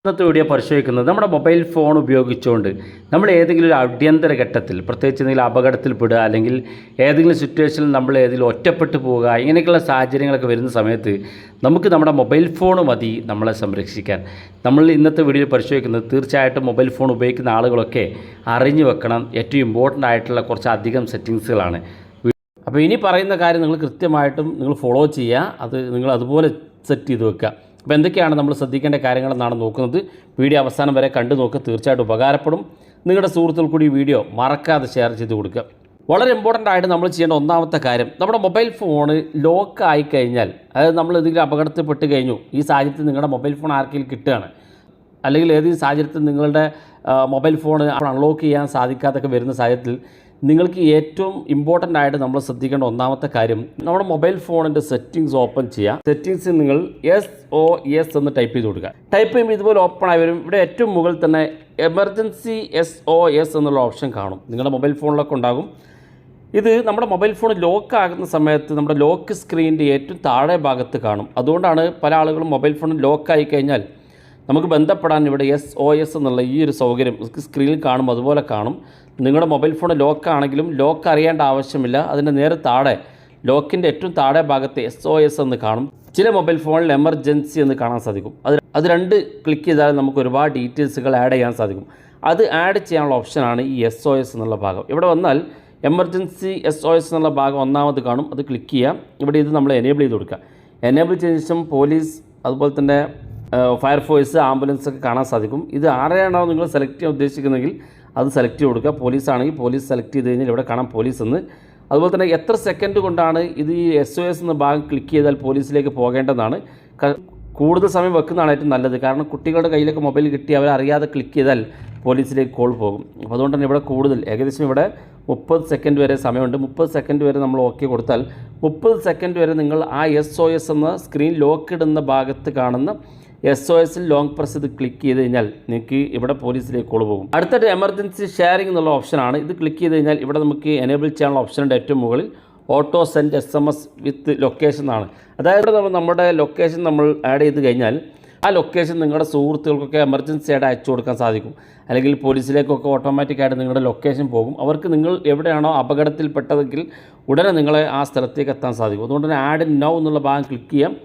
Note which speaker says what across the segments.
Speaker 1: ഇന്നത്തെ വീഡിയോ പരിശോധിക്കുന്നത് നമ്മുടെ മൊബൈൽ ഫോൺ ഉപയോഗിച്ചുകൊണ്ട് നമ്മൾ ഏതെങ്കിലും ഒരു അടിയന്തര ഘട്ടത്തിൽ പ്രത്യേകിച്ച് എന്തെങ്കിലും അപകടത്തിൽപ്പെടുക അല്ലെങ്കിൽ ഏതെങ്കിലും സിറ്റുവേഷനിൽ നമ്മൾ ഏതെങ്കിലും ഒറ്റപ്പെട്ടു പോവുക ഇങ്ങനെയൊക്കെയുള്ള സാഹചര്യങ്ങളൊക്കെ വരുന്ന സമയത്ത് നമുക്ക് നമ്മുടെ മൊബൈൽ ഫോൺ മതി നമ്മളെ സംരക്ഷിക്കാൻ. നമ്മൾ ഇന്നത്തെ വീഡിയോയിൽ പരിശോധിക്കുന്നത് തീർച്ചയായിട്ടും മൊബൈൽ ഫോൺ ഉപയോഗിക്കുന്ന ആളുകളൊക്കെ അറിഞ്ഞു വെക്കണം ഏറ്റവും ഇമ്പോർട്ടൻ്റ് ആയിട്ടുള്ള കുറച്ച് അധികം സെറ്റിങ്സുകളാണ്. അപ്പോൾ ഇനി പറയുന്ന കാര്യം നിങ്ങൾ കൃത്യമായിട്ടും നിങ്ങൾ ഫോളോ ചെയ്യുക, അത് നിങ്ങൾ അതുപോലെ സെറ്റ് ചെയ്ത് വെക്കുക. അപ്പോൾ എന്തൊക്കെയാണ് നമ്മൾ ശ്രദ്ധിക്കേണ്ട കാര്യങ്ങളെന്നാണ് നോക്കുന്നത്. വീഡിയോ അവസാനം വരെ കണ്ടു നോക്കുക, തീർച്ചയായിട്ടും ഉപകാരപ്പെടും. നിങ്ങളുടെ സുഹൃത്തുക്കൾ കൂടി വീഡിയോ മറക്കാതെ ഷെയർ ചെയ്ത് കൊടുക്കുക. വളരെ ഇമ്പോർട്ടൻ്റ് ആയിട്ട് നമ്മൾ ചെയ്യേണ്ട ഒന്നാമത്തെ കാര്യം, നമ്മുടെ മൊബൈൽ ഫോൺ ലോക്ക് ആയിക്കഴിഞ്ഞാൽ, അതായത് നമ്മൾ എന്തെങ്കിലും അപകടത്തിൽപ്പെട്ട് കഴിഞ്ഞു, ഈ സാഹചര്യത്തിൽ നിങ്ങളുടെ മൊബൈൽ ഫോൺ ആർക്കെങ്കിലും കിട്ടുകയാണ്, അല്ലെങ്കിൽ ഏതെങ്കിലും സാഹചര്യത്തിൽ നിങ്ങളുടെ മൊബൈൽ ഫോൺ അൺലോക്ക് ചെയ്യാൻ സാധിക്കാതൊക്കെ വരുന്ന സാഹചര്യത്തിൽ നിങ്ങൾക്ക് ഏറ്റവും ഇമ്പോർട്ടൻ്റ് ആയിട്ട് നമ്മൾ ശ്രദ്ധിക്കേണ്ട ഒന്നാമത്തെ കാര്യം, നമ്മുടെ മൊബൈൽ ഫോണിൻ്റെ സെറ്റിങ്സ് ഓപ്പൺ ചെയ്യുക. സെറ്റിങ്സ് നിങ്ങൾ SOS എന്ന് ടൈപ്പ് ചെയ്ത് കൊടുക്കുക. ടൈപ്പ് ചെയ്യുമ്പോൾ ഇതുപോലെ ഓപ്പൺ ആയി വരും. ഇവിടെ ഏറ്റവും മുകളിൽ തന്നെ എമർജൻസി SOS എന്നുള്ള ഓപ്ഷൻ കാണും, നിങ്ങളുടെ മൊബൈൽ ഫോണിലൊക്കെ ഉണ്ടാകും. ഇത് നമ്മുടെ മൊബൈൽ ഫോൺ ലോക്ക് ആകുന്ന സമയത്ത് നമ്മുടെ ലോക്ക് സ്ക്രീനിൻ്റെ ഏറ്റവും താഴെ ഭാഗത്ത് കാണും. അതുകൊണ്ടാണ് പല ആളുകളും മൊബൈൽ ഫോൺ ലോക്കായി കഴിഞ്ഞാൽ നമുക്ക് ബന്ധപ്പെടാൻ ഇവിടെ SOS എന്നുള്ള ഈ ഒരു സൗകര്യം സ്ക്രീനിൽ കാണും, അതുപോലെ കാണും. നിങ്ങളുടെ മൊബൈൽ ഫോൺ ലോക്കാണെങ്കിലും ലോക്ക് അറിയേണ്ട ആവശ്യമില്ല, അതിൻ്റെ നേരെ താഴെ ലോക്കിൻ്റെ ഏറ്റവും താഴെ ഭാഗത്ത് SOS എന്ന് കാണും. ചില മൊബൈൽ ഫോണിൽ എമർജൻസി എന്ന് കാണാൻ സാധിക്കും. അത് രണ്ട് ക്ലിക്ക് ചെയ്താൽ നമുക്ക് ഒരുപാട് ഡീറ്റെയിൽസുകൾ ആഡ് ചെയ്യാൻ സാധിക്കും. അത് ആഡ് ചെയ്യാനുള്ള ഓപ്ഷനാണ് ഈ SOS എന്നുള്ള ഭാഗം. ഇവിടെ വന്നാൽ എമർജൻസി SOS എന്നുള്ള ഭാഗം ഒന്നാമത് കാണും, അത് ക്ലിക്ക് ചെയ്യാം. ഇവിടെ ഇത് നമ്മൾ എനേബിൾ ചെയ്ത് കൊടുക്കുക. എനേബിൾ ചെയ്ത ശേഷം പോലീസ്, അതുപോലെ തന്നെ ഫയർഫോഴ്സ്, ആംബുലൻസ് ഒക്കെ കാണാൻ സാധിക്കും. ഇത് ആരെയാണോ നിങ്ങൾ സെലക്ട് ചെയ്യാൻ ഉദ്ദേശിക്കുന്നതെങ്കിൽ അത് സെലക്ട് ചെയ്ത് കൊടുക്കുക. പോലീസാണെങ്കിൽ പോലീസ് സെലക്ട് ചെയ്ത് കഴിഞ്ഞാൽ ഇവിടെ കാണാം പോലീസ് എന്ന്. അതുപോലെ തന്നെ എത്ര സെക്കൻഡ് കൊണ്ടാണ് ഇത് ഈ SOS എന്ന ഭാഗം ക്ലിക്ക് ചെയ്താൽ പോലീസിലേക്ക് പോകേണ്ടതാണ്. കൂടുതൽ സമയം വെക്കുന്നതാണ് ഏറ്റവും നല്ലത്. കാരണം കുട്ടികളുടെ കയ്യിലൊക്കെ മൊബൈൽ കിട്ടി അവരറിയാതെ ക്ലിക്ക് ചെയ്താൽ പോലീസിലേക്ക് കോൾ പോകും. അപ്പോൾ അതുകൊണ്ട് തന്നെ ഇവിടെ കൂടുതൽ ഏകദേശം ഇവിടെ 30 സെക്കൻഡ് വരെ സമയമുണ്ട്. 30 സെക്കൻഡ് വരെ നമ്മൾ ഓക്കെ കൊടുത്താൽ 30 സെക്കൻഡ് വരെ നിങ്ങൾ ആ SOS എന്ന സ്ക്രീൻ ലോക്ക് ഇടുന്ന ഭാഗത്ത് കാണുന്ന SOSൽ ലോങ് പ്രസ് ഇത് ക്ലിക്ക് ചെയ്ത് കഴിഞ്ഞാൽ നിങ്ങൾക്ക് ഇവിടെ പോലീസിലേക്ക് കോൾ പോകും. അടുത്തായിട്ട് എമർജൻസി ഷെയറിംഗ് എന്നുള്ള ഓപ്ഷനാണ്. ഇത് ക്ലിക്ക് ചെയ്ത് കഴിഞ്ഞാൽ ഇവിടെ നമുക്ക് എനേബിൾ ചെയ്യാനുള്ള ഓപ്ഷനുണ്ട്. ഏറ്റവും മുകളിൽ ഓട്ടോ സെൻഡ് SMS വിത്ത് ലൊക്കേഷൻ എന്നാണ്. അതായത് നമ്മുടെ ലൊക്കേഷൻ നമ്മൾ ആഡ് ചെയ്ത് കഴിഞ്ഞാൽ ആ ലൊക്കേഷൻ നിങ്ങളുടെ സുഹൃത്തുക്കൾക്കൊക്കെ എമർജൻസി ആയിട്ട് അയച്ചു കൊടുക്കാൻ സാധിക്കും. അല്ലെങ്കിൽ പോലീസിലേക്കൊക്കെ ഓട്ടോമാറ്റിക്കായിട്ട് നിങ്ങളുടെ ലൊക്കേഷൻ പോകും. അവർക്ക് നിങ്ങൾ എവിടെയാണോ അപകടത്തിൽപ്പെട്ടതെങ്കിൽ ഉടനെ നിങ്ങളെ ആ സ്ഥലത്തേക്ക് എത്താൻ സാധിക്കും. അതുകൊണ്ട് തന്നെ ആഡ് നൗ എന്നുള്ള ഭാഗം ക്ലിക്ക് ചെയ്യാം.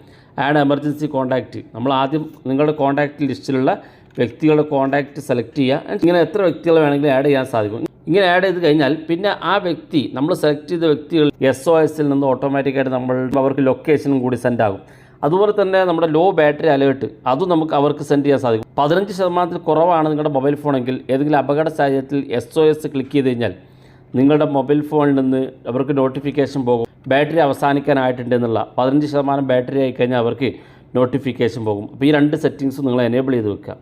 Speaker 1: ആഡ് എമർജൻസി കോൺടാക്റ്റ്, നമ്മൾ ആദ്യം നിങ്ങളുടെ കോൺടാക്റ്റ് ലിസ്റ്റിലുള്ള വ്യക്തികളുടെ കോൺടാക്റ്റ് സെലക്ട് ചെയ്യുക. ഇങ്ങനെ എത്ര വ്യക്തികളെ വേണമെങ്കിലും ആഡ് ചെയ്യാൻ സാധിക്കും. ഇങ്ങനെ ആഡ് ചെയ്ത് കഴിഞ്ഞാൽ പിന്നെ ആ വ്യക്തി, നമ്മൾ സെലക്ട് ചെയ്ത വ്യക്തികൾ SOSൽ നിന്ന് ഓട്ടോമാറ്റിക്കായിട്ട് അവർക്ക് ലൊക്കേഷനും കൂടി സെൻഡ് ആകും. അതുപോലെ തന്നെ നമ്മുടെ ലോ ബാറ്ററി അലേർട്ട് അതും നമുക്ക് അവർക്ക് സെൻഡ് ചെയ്യാൻ സാധിക്കും. 15% കുറവാണ് നിങ്ങളുടെ മൊബൈൽ ഫോണെങ്കിൽ ഏതെങ്കിലും അപകട സാഹചര്യത്തിൽ SOS ക്ലിക്ക് ചെയ്ത് കഴിഞ്ഞാൽ നിങ്ങളുടെ മൊബൈൽ ഫോണിൽ നിന്ന് അവർക്ക് നോട്ടിഫിക്കേഷൻ പോകും, ബാറ്ററി അവസാനിക്കാനായിട്ടുണ്ട് എന്നുള്ള. 15% ബാറ്ററി ആയിക്കഴിഞ്ഞാൽ അവർക്ക് നോട്ടിഫിക്കേഷൻ പോകും. അപ്പോൾ ഈ രണ്ട് സെറ്റിങ്സും നിങ്ങൾ എനേബിൾ ചെയ്ത് വെക്കുക.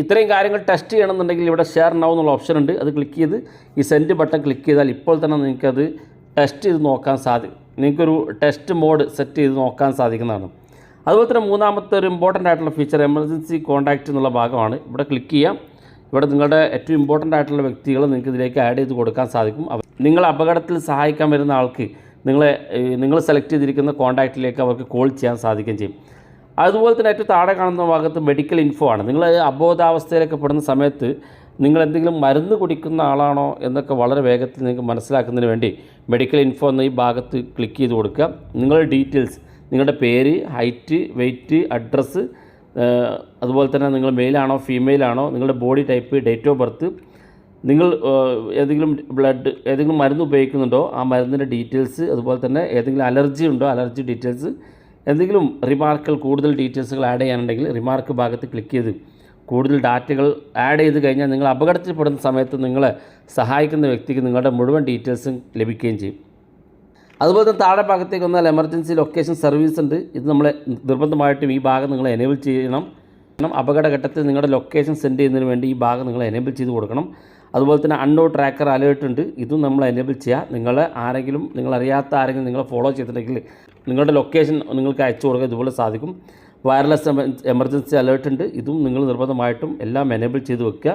Speaker 1: ഇത്രയും കാര്യങ്ങൾ ടെസ്റ്റ് ചെയ്യണമെന്നുണ്ടെങ്കിൽ ഇവിടെ ഷെയർ നൗ എന്നുള്ള ഓപ്ഷൻ ഉണ്ട്, അത് ക്ലിക്ക് ചെയ്ത് ഈ സെൻഡ് ബട്ടൺ ക്ലിക്ക് ചെയ്താൽ ഇപ്പോൾ തന്നെ നിങ്ങൾക്കത് ടെസ്റ്റ് ചെയ്ത് നോക്കാൻ നിങ്ങൾക്കൊരു ടെസ്റ്റ് മോഡ് സെറ്റ് ചെയ്ത് നോക്കാൻ സാധിക്കുന്നതാണ്. അതുപോലെ തന്നെ മൂന്നാമത്തെ ഒരു ഇമ്പോർട്ടൻ്റ് ആയിട്ടുള്ള ഫീച്ചർ എമർജൻസി കോൺടാക്റ്റ് എന്നുള്ള ഭാഗമാണ്. ഇവിടെ ക്ലിക്ക് ചെയ്യാം. ഇവിടെ നിങ്ങളുടെ ഏറ്റവും ഇമ്പോർട്ടൻ്റ് ആയിട്ടുള്ള വ്യക്തികൾ നിങ്ങൾക്ക് ഇതിലേക്ക് ആഡ് ചെയ്ത് കൊടുക്കാൻ സാധിക്കും. നിങ്ങൾ അപകടത്തിൽ സഹായിക്കാൻ വരുന്ന ആൾക്ക് നിങ്ങൾ സെലക്ട് ചെയ്തിരിക്കുന്ന കോൺടാക്റ്റിലേക്ക് അവർക്ക് കോൾ ചെയ്യാൻ സാധിക്കുകയും ചെയ്യും. അതുപോലെ തന്നെ ഏറ്റവും താഴെ കാണുന്ന ഭാഗത്ത് മെഡിക്കൽ ഇൻഫോ ആണ്. നിങ്ങൾ അബോധാവസ്ഥയിലൊക്കെ പെടുന്ന സമയത്ത് നിങ്ങൾ എന്തെങ്കിലും മരുന്ന് കുടിക്കുന്ന ആളാണോ എന്നൊക്കെ വളരെ വേഗത്തിൽ നിങ്ങൾക്ക് മനസ്സിലാക്കുന്നതിന് വേണ്ടി മെഡിക്കൽ ഇൻഫോ എന്ന ഈ ഭാഗത്ത് ക്ലിക്ക് ചെയ്ത് കൊടുക്കുക. നിങ്ങളുടെ ഡീറ്റെയിൽസ്, നിങ്ങളുടെ പേര്, ഹൈറ്റ്, വെയ്റ്റ്, അഡ്രസ്സ്, അതുപോലെ തന്നെ നിങ്ങൾ മെയിലാണോ ഫീമെയിലാണോ, നിങ്ങളുടെ body type, date of birth, നിങ്ങൾ ഏതെങ്കിലും മരുന്ന് ഉപയോഗിക്കുന്നുണ്ടോ ആ മരുന്നിൻ്റെ ഡീറ്റെയിൽസ്, അതുപോലെ തന്നെ ഏതെങ്കിലും അലർജി ഉണ്ടോ അലർജി ഡീറ്റെയിൽസ്, എന്തെങ്കിലും റിമാർക്കുകൾ കൂടുതൽ ഡീറ്റെയിൽസുകൾ ആഡ് ചെയ്യാനുണ്ടെങ്കിൽ റിമാർക്ക് ഭാഗത്ത് ക്ലിക്ക് ചെയ്ത് കൂടുതൽ ഡാറ്റകൾ ആഡ് ചെയ്ത് കഴിഞ്ഞാൽ നിങ്ങൾ അപകടത്തിൽപ്പെടുന്ന സമയത്ത് നിങ്ങളെ സഹായിക്കുന്ന വ്യക്തിക്ക് നിങ്ങളുടെ മുഴുവൻ ഡീറ്റെയിൽസും ലഭിക്കുകയും ചെയ്യും. അതുപോലെ തന്നെ താഴെ ഭാഗത്തേക്ക് വന്നാൽ എമർജൻസി ലൊക്കേഷൻ സർവീസ് ഉണ്ട്. ഇത് നമ്മളെ നിർബന്ധമായിട്ടും ഈ ഭാഗം നിങ്ങൾ എനേബിൾ ചെയ്യണം. അപകടഘട്ടത്തിൽ നിങ്ങളുടെ ലൊക്കേഷൻ സെൻഡ് ചെയ്യുന്നതിന് വേണ്ടി ഈ ഭാഗം നിങ്ങൾ എനേബിൾ ചെയ്ത് കൊടുക്കണം. അതുപോലെ തന്നെ അൺനോൺ ട്രാക്കർ അലേർട്ട് ഉണ്ട്, ഇതും നമ്മൾ എനേബിൾ ചെയ്യുക. നിങ്ങളറിയാത്ത ആരെങ്കിലും നിങ്ങളെ ഫോളോ ചെയ്തിട്ടുണ്ടെങ്കിൽ നിങ്ങളുടെ ലൊക്കേഷൻ നിങ്ങൾക്ക് അയച്ചു കൊടുക്കുക ഇതുപോലെ സാധിക്കും. വയർലെസ് എമർജൻസി അലേർട്ട് ഉണ്ട്, ഇതും നിങ്ങൾ നിർബന്ധമായിട്ടും എല്ലാം എനേബിൾ ചെയ്ത് വെക്കുക.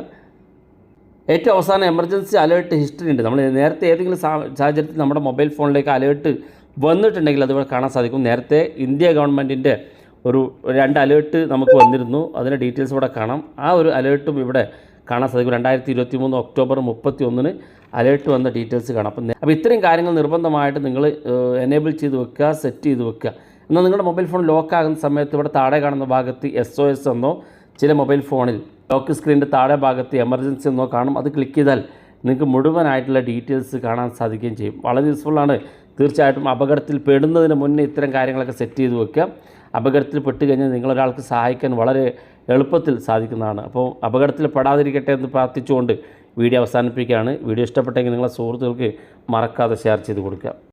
Speaker 1: ഏറ്റവും അവസാനം എമർജൻസി അലേർട്ട് ഹിസ്റ്ററി ഉണ്ട്. നമ്മൾ നേരത്തെ ഏതെങ്കിലും സാഹചര്യത്തിൽ നമ്മുടെ മൊബൈൽ ഫോണിലേക്ക് അലേർട്ട് വന്നിട്ടുണ്ടെങ്കിൽ അത് കാണാൻ സാധിക്കും. നേരത്തെ ഇന്ത്യ ഗവൺമെൻറ്റിൻ്റെ ഒരു 2 അലേർട്ട് നമുക്ക് വന്നിരുന്നു. അതിൻ്റെ ഡീറ്റെയിൽസ് ഇവിടെ കാണാം. ആ ഒരു അലേർട്ടും ഇവിടെ കാണാൻ സാധിക്കും. 2023 ഒക്ടോബർ 31 അലേർട്ട് വന്ന ഡീറ്റെയിൽസ് കാണാം. അപ്പോൾ ഇത്രയും കാര്യങ്ങൾ നിർബന്ധമായിട്ട് നിങ്ങൾ എനേബിൾ ചെയ്ത് വെക്കുക, സെറ്റ് ചെയ്ത് വെക്കുക. എന്നാൽ നിങ്ങളുടെ മൊബൈൽ ഫോൺ ലോക്ക് ആകുന്ന സമയത്ത് ഇവിടെ താഴെ കാണുന്ന ഭാഗത്ത് SOS എന്നോ, ചില മൊബൈൽ ഫോണിൽ ലോക്ക് സ്ക്രീനിൻ്റെ താഴെ ഭാഗത്ത് എമർജൻസി എന്നോ കാണും. അത് ക്ലിക്ക് ചെയ്താൽ നിങ്ങൾക്ക് മുഴുവനായിട്ടുള്ള ഡീറ്റെയിൽസ് കാണാൻ സാധിക്കുകയും ചെയ്യും. വളരെ യൂസ്ഫുള്ളാണ്. തീർച്ചയായിട്ടും അപകടത്തിൽ പെടുന്നതിന് മുന്നേ ഇത്തരം കാര്യങ്ങളൊക്കെ സെറ്റ് ചെയ്ത് വെക്കുക. അപകടത്തിൽ പെട്ട് കഴിഞ്ഞാൽ നിങ്ങളൊരാൾക്ക് സഹായിക്കാൻ വളരെ എളുപ്പത്തിൽ സാധിക്കുന്നതാണ്. അപ്പോൾ അപകടത്തിൽ പെടാതിരിക്കട്ടെ എന്ന് പ്രാർത്ഥിച്ചുകൊണ്ട് വീഡിയോ അവസാനിപ്പിക്കുകയാണ്. വീഡിയോ ഇഷ്ടപ്പെട്ടെങ്കിൽ നിങ്ങളെ സുഹൃത്തുക്കൾക്ക് മറക്കാതെ ഷെയർ ചെയ്ത് കൊടുക്കുക.